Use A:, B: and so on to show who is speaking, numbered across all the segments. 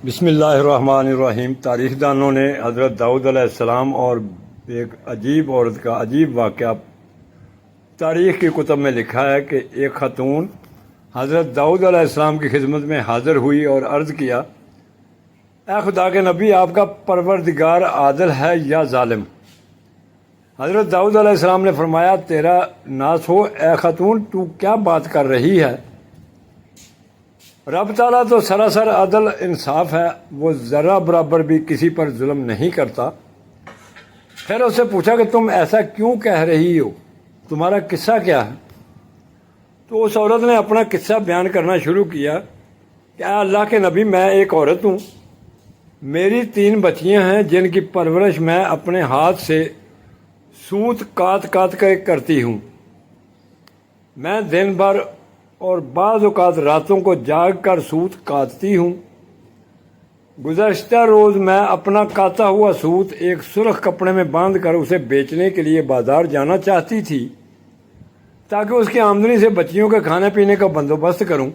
A: بسم اللہ الرحمن الرحیم۔ تاریخ دانوں نے حضرت داؤد علیہ السلام اور ایک عجیب عورت کا عجیب واقعہ تاریخ کی کتب میں لکھا ہے کہ ایک خاتون حضرت داؤد علیہ السلام کی خدمت میں حاضر ہوئی اور عرض کیا، اے خدا کے نبی، آپ کا پروردگار عادل ہے یا ظالم؟ حضرت داؤد علیہ السلام نے فرمایا، تیرا ناس ہو اے خاتون، تو کیا بات کر رہی ہے؟ رب تعالیٰ تو سراسر عدل انصاف ہے، وہ ذرہ برابر بھی کسی پر ظلم نہیں کرتا۔ پھر اس سے پوچھا کہ تم ایسا کیوں کہہ رہی ہو، تمہارا قصہ کیا ہے؟ تو اس عورت نے اپنا قصہ بیان کرنا شروع کیا کہ اے اللہ کے نبی، میں ایک عورت ہوں، میری 3 بچیاں ہیں جن کی پرورش میں اپنے ہاتھ سے سوت کاٹ کاٹ کے کرتی ہوں۔ میں دن بھر اور بعض اوقات راتوں کو جاگ کر سوت کاٹتی ہوں۔ گزشتہ روز میں اپنا کاتا ہوا سوت ایک سرخ کپڑے میں باندھ کر اسے بیچنے کے لیے بازار جانا چاہتی تھی تاکہ اس کی آمدنی سے بچیوں کے کھانے پینے کا بندوبست کروں۔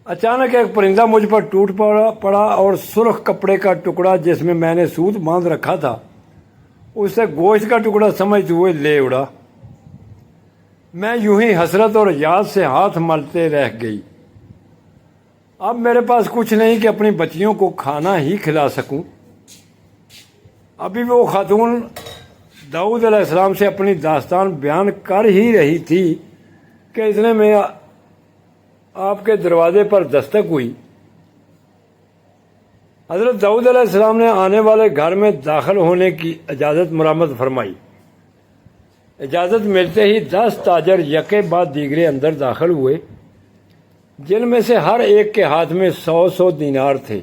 A: اچانک ایک پرندہ مجھ پر ٹوٹ پڑا اور سرخ کپڑے کا ٹکڑا جس میں نے سوت باندھ رکھا تھا اس سے گوشت کا ٹکڑا سمجھتے ہوئے لے اڑا۔ میں یوں ہی حسرت اور یاد سے ہاتھ ملتے رہ گئی۔ اب میرے پاس کچھ نہیں کہ اپنی بچیوں کو کھانا ہی کھلا سکوں۔ ابھی وہ خاتون داؤد علیہ السلام سے اپنی داستان بیان کر ہی رہی تھی کہ اتنے میں آپ کے دروازے پر دستک ہوئی۔ حضرت داؤد علیہ السلام نے آنے والے گھر میں داخل ہونے کی اجازت مرامت فرمائی۔ اجازت ملتے ہی 10 تاجر یکے بعد دیگرے اندر داخل ہوئے، جن میں سے ہر ایک کے ہاتھ میں 100 دینار تھے۔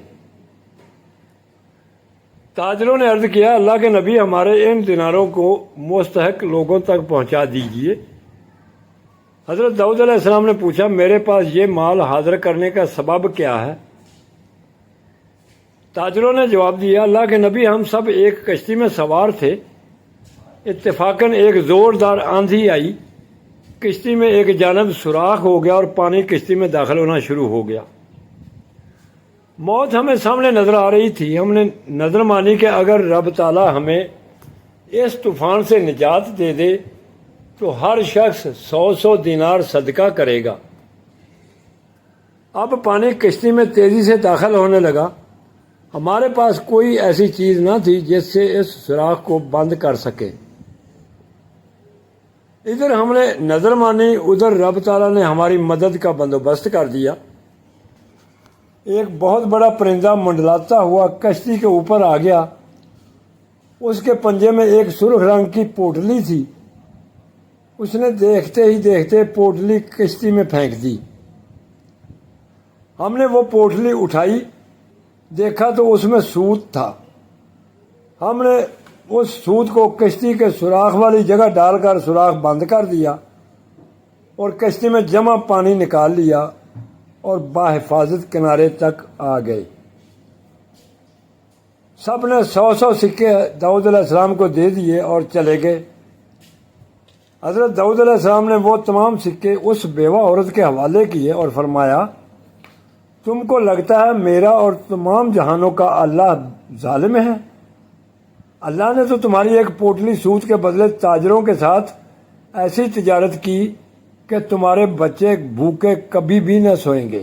A: تاجروں نے عرض کیا، اللہ کے نبی، ہمارے ان دیناروں کو مستحق لوگوں تک پہنچا دیجیے۔ حضرت داؤد علیہ السلام نے پوچھا، میرے پاس یہ مال حاضر کرنے کا سبب کیا ہے؟ تاجروں نے جواب دیا، اللہ کے نبی، ہم سب ایک کشتی میں سوار تھے، اتفاقاً ایک زوردار آندھی آئی، کشتی میں ایک جانب سوراخ ہو گیا اور پانی کشتی میں داخل ہونا شروع ہو گیا۔ موت ہمیں سامنے نظر آ رہی تھی۔ ہم نے نظر مانی کہ اگر رب تعالیٰ ہمیں اس طوفان سے نجات دے دے تو ہر شخص 100 دینار صدقہ کرے گا۔ اب پانی کشتی میں تیزی سے داخل ہونے لگا۔ ہمارے پاس کوئی ایسی چیز نہ تھی جس سے اس سوراخ کو بند کر سکے۔ ادھر ہم نے نظر مانی، ادھر رب تعالیٰ نے ہماری مدد کا بندوبست کر دیا۔ ایک بہت بڑا پرندہ منڈلاتا ہوا کشتی کے اوپر آ گیا۔ اس کے پنجے میں ایک سرخ رنگ کی پوٹلی تھی۔ اس نے دیکھتے ہی دیکھتے پوٹلی کشتی میں پھینک دی۔ ہم نے وہ پوٹلی اٹھائی، دیکھا تو اس میں سوت تھا۔ ہم نے اس سوت کو کشتی کے سوراخ والی جگہ ڈال کر سوراخ بند کر دیا اور کشتی میں جمع پانی نکال لیا اور بحفاظت کنارے تک آ گئے۔ سب نے 100 سکے داؤد علیہ السلام کو دے دیے اور چلے گئے۔ حضرت داؤد علیہ السلام نے وہ تمام سکے اس بیوہ عورت کے حوالے کیے اور فرمایا، تم کو لگتا ہے میرا اور تمام جہانوں کا اللہ ظالم ہے؟ اللہ نے تو تمہاری ایک پوٹلی سوت کے بدلے تاجروں کے ساتھ ایسی تجارت کی کہ تمہارے بچے بھوکے کبھی بھی نہ سوئیں گے۔